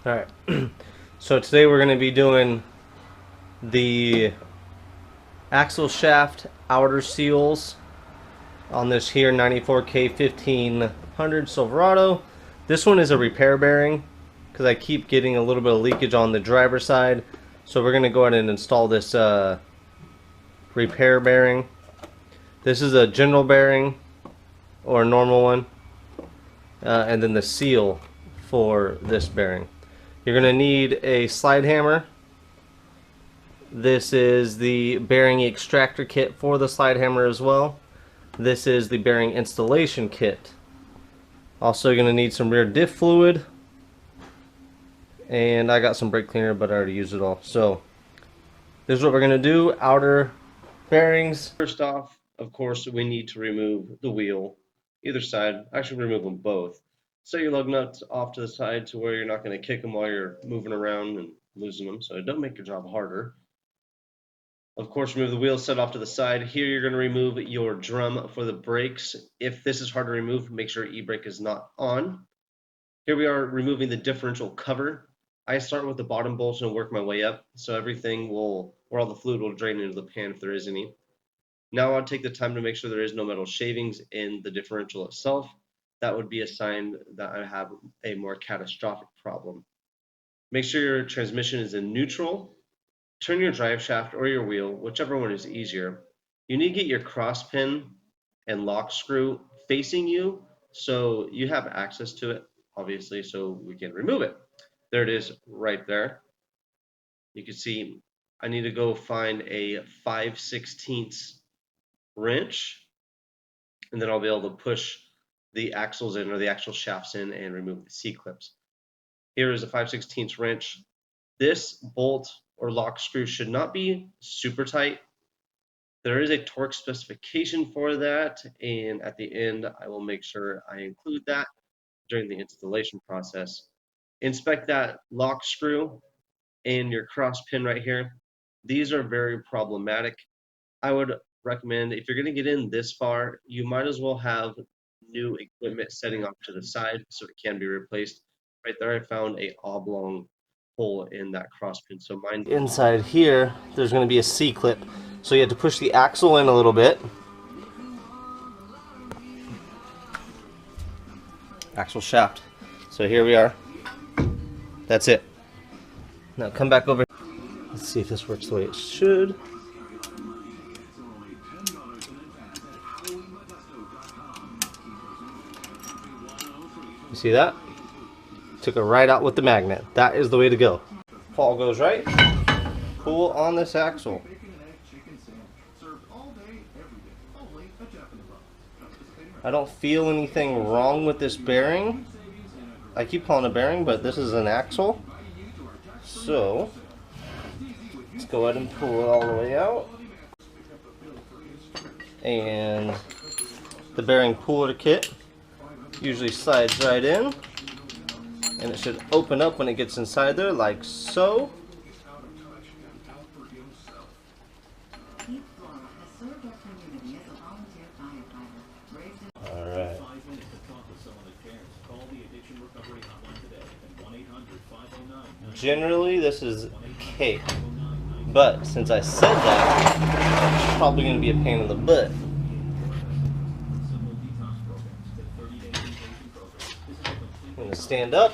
Alright, so today we're going to be doing the axle shaft outer seals on this here 94K 1500 Silverado. This one is a repair bearing because I keep getting a little bit of leakage on the driver's side. So we're going to go ahead and install this repair bearing. This is a general bearing or a normal one, and then the seal for this bearing. You're going to need a slide hammer. This is the bearing extractor kit for the slide hammer as well. This is the bearing installation kit. Also, you're going to need some rear diff fluid. And I got some brake cleaner, but I already used it all. So, this is what we're going to do. Outer bearings. First off, of course, we need to remove the wheel. Either side. Actually, remove them both. Set your lug nuts off to the side to where you're not going to kick them while you're moving around and losing them, so it doesn't make your job harder. Of course, remove the wheel, set off to the side. Here you're going to remove your drum for the brakes. If this is hard to remove, make sure e-brake is not on. Here we are removing the differential cover. I start with the bottom bolts and work my way up, so everything will, or all the fluid will drain into the pan if there is any. Now I'll take the time to make sure there is no metal shavings in the differential itself. That would be a sign that I have a more catastrophic problem. Make sure your transmission is in neutral. Turn your drive shaft or your wheel, whichever one is easier. You need to get your cross pin and lock screw facing you so you have access to it, obviously, so we can remove it. There it is right there. You can see I need to go find a 5/16 wrench, and then I'll be able to push the axles in, or the axle shafts in, and remove the C-clips. Here is a 5/16 wrench. This bolt or lock screw should not be super tight. There is a torque specification for that, and at the end I will make sure I include that during the installation process. Inspect that lock screw and your cross pin right here. These are very problematic. I would recommend, if you're going to get in this far, you might as well have new equipment setting off to the side so it can be replaced. Right there I found a oblong hole in that cross pin, so mine inside here there's going to be a C-clip, so you have to push the axle in a little bit. Axle shaft. So here we are. That's it. Now come back over. Let's see if this works the way it should. You see that? Took it right out with the magnet. That is the way to go. Paul goes right. Pull on this axle. I don't feel anything wrong with this bearing. I keep calling it a bearing, but this is an axle. So, let's go ahead and pull it all the way out. And the bearing puller kit usually slides right in, and it should open up when it gets inside there, like so. Alright. Generally this is okay, but since I said that, it's probably going to be a pain in the butt. I'm going to stand up.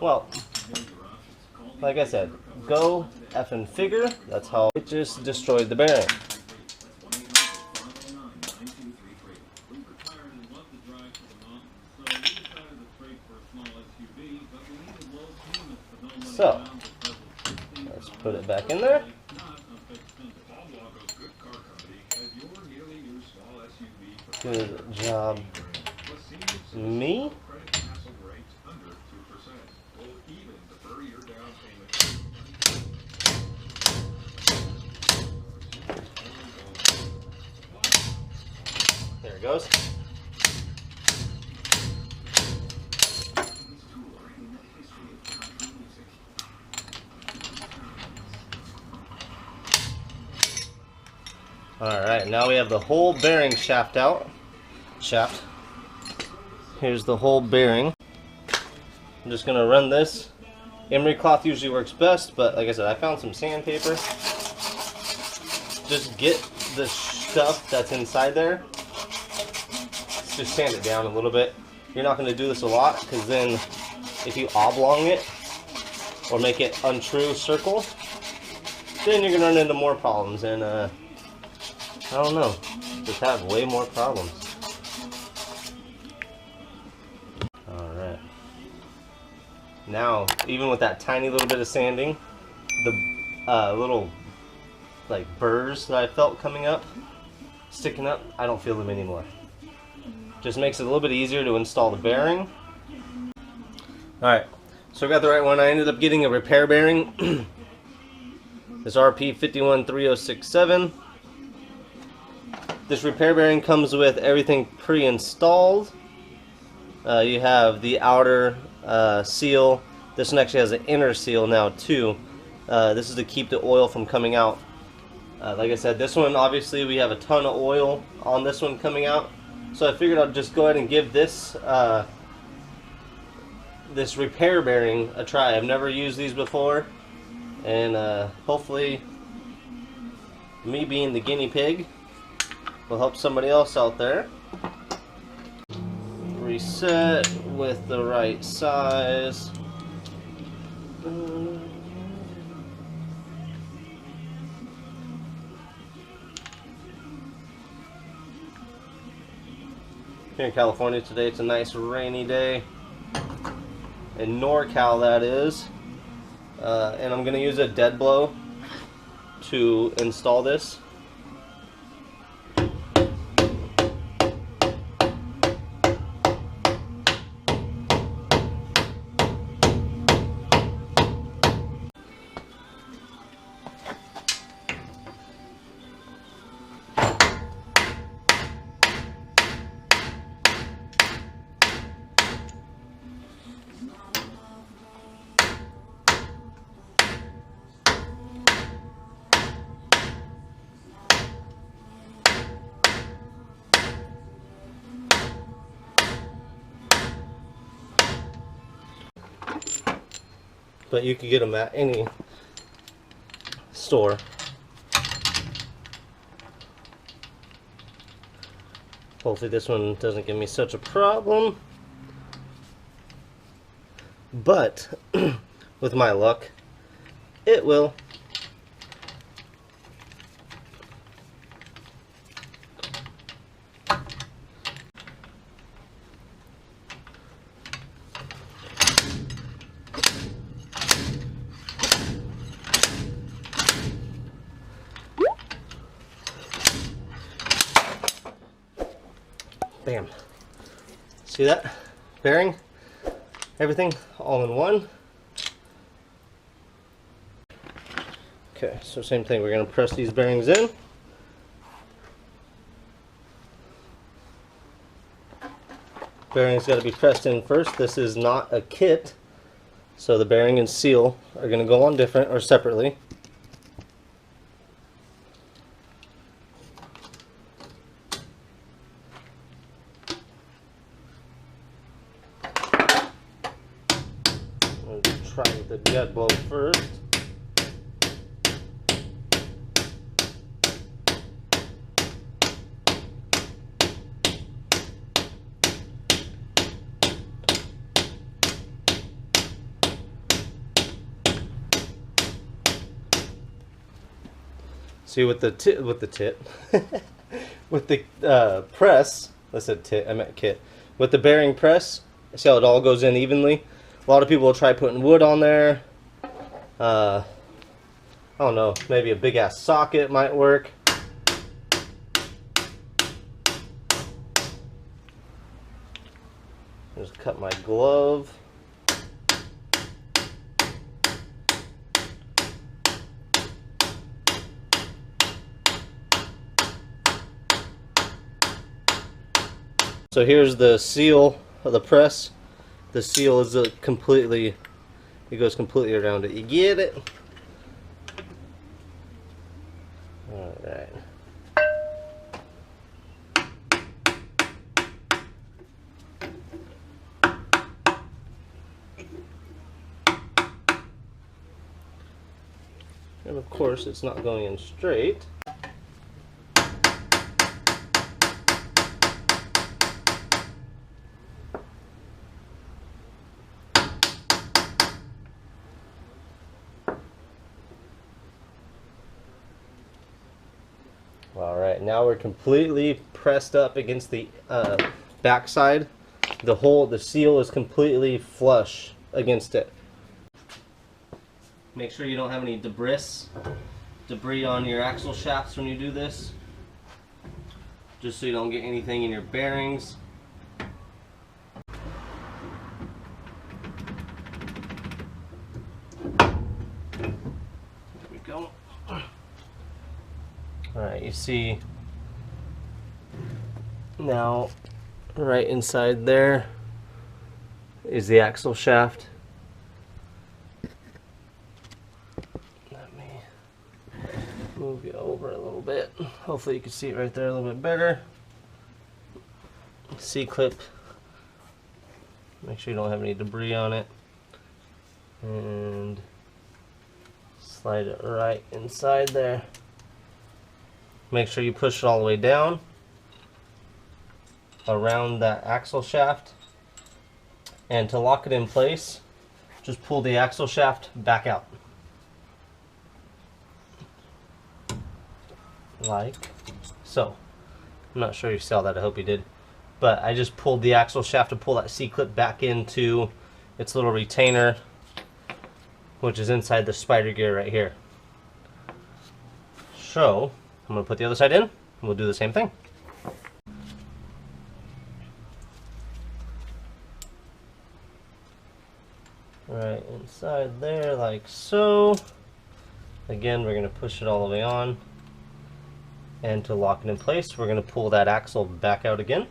Well, like I said, go effing figure. That's how it just destroyed the bearing. So, let's put it back in there. Good job, me. There it goes. Alright, now we have the whole bearing shaft out. Here's the whole bearing. I'm just going to run this. Emery cloth usually works best, but like I said, I found some sandpaper. Just get the stuff that's inside there. Just sand it down a little bit. You're not going to do this a lot, because then if you oblong it or make it untrue circle, then you're going to run into more problems, and I don't know, just have way more problems. Alright. Now, even with that tiny little bit of sanding, the little like burrs that I felt sticking up, I don't feel them anymore. Just makes it a little bit easier to install the bearing. Alright, so I got the right one. I ended up getting a repair bearing. This RP 513067. This repair bearing comes with everything pre-installed. You have the outer seal. This one actually has an inner seal now too. This is to keep the oil from coming out. Like I said, this one obviously we have a ton of oil on this one coming out. So I figured I'd just go ahead and give this this repair bearing a try. I've never used these before, and hopefully me being the guinea pig will help somebody else out there. Reset with the right size. Here in California today, it's a nice rainy day. In NorCal, that is. And I'm going to use a dead blow to install this. But you can get them at any store. Hopefully this one doesn't give me such a problem. But with my luck, it will. Bam. See that? Bearing, everything all in one. Okay, so same thing. We're going to press these bearings in. Bearings got to be pressed in first. This is not a kit, so the bearing and seal are going to go on different or separately. Try with the dead blow first. See, with the with the press, I said tit, I meant kit. With the bearing press, see how it all goes in evenly. A lot of people will try putting wood on there. I don't know, maybe a big ass socket might work. Just cut my glove. So here's the seal of the press. The seal is completely, it goes completely around it. You get it? Alright. And of course it's not going in straight. All right, now we're completely pressed up against the backside. The seal is completely flush against it. Make sure you don't have any debris on your axle shafts when you do this, just so you don't get anything in your bearings. There we go. Alright, you see now right inside there is the axle shaft. Let me move you over a little bit. Hopefully you can see it right there a little bit better. C-clip. Make sure you don't have any debris on it. And slide it right inside there. Make sure you push it all the way down around that axle shaft. And to lock it in place, just pull the axle shaft back out. Like so. I'm not sure you saw that, I hope you did. But I just pulled the axle shaft to pull that C-clip back into its little retainer, which is inside the spider gear right here. So, I'm going to put the other side in, and we'll do the same thing. Right inside there, like so. Again, we're going to push it all the way on. And to lock it in place, we're going to pull that axle back out again.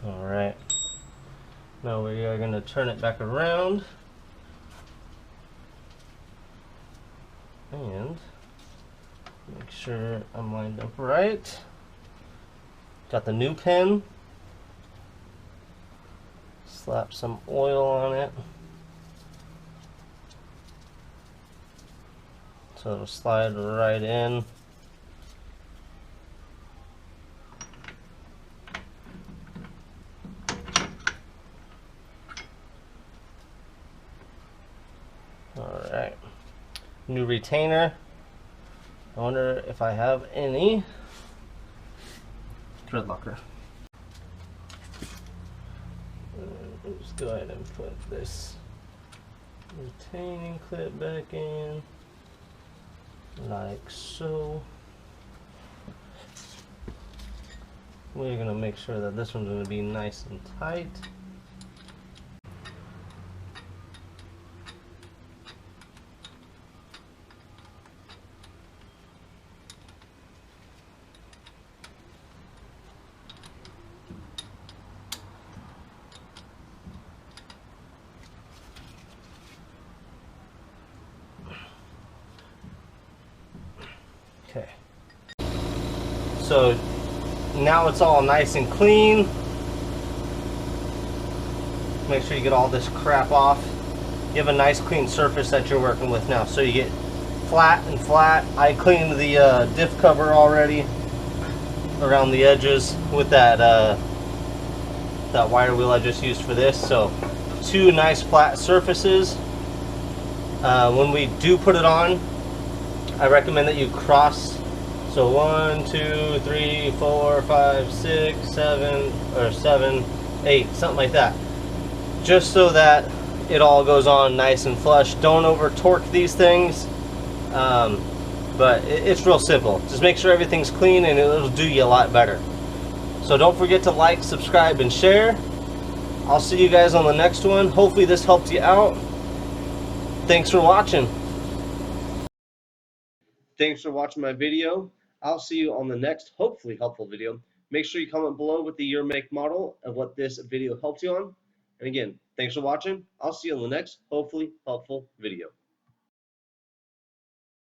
Alright, now we are going to turn it back around and make sure I'm lined up right. Got the new pin, slap some oil on it so it'll slide right in. Alright, new retainer. I wonder if I have any thread locker. Let's go ahead and put this retaining clip back in, like so. We're going to make sure that this one's going to be nice and tight. Okay, so now it's all nice and clean. Make sure you get all this crap off. You have a nice clean surface that you're working with now, so you get flat and flat. I cleaned the diff cover already around the edges with that that wire wheel I just used for this. So two nice flat surfaces. When we do put it on, I recommend that you cross, so 1, 2, 3, 4, 5, 6, 7, or 7, 8, something like that. Just so that it all goes on nice and flush. Don't over torque these things, but it's real simple. Just make sure everything's clean and it'll do you a lot better. So don't forget to like, subscribe, and share. I'll see you guys on the next one. Hopefully this helped you out. Thanks for watching. Thanks for watching my video. I'll see you on the next, hopefully helpful video. Make sure you comment below with the year, make, model of what this video helped you on. And again, thanks for watching. I'll see you on the next, hopefully helpful video.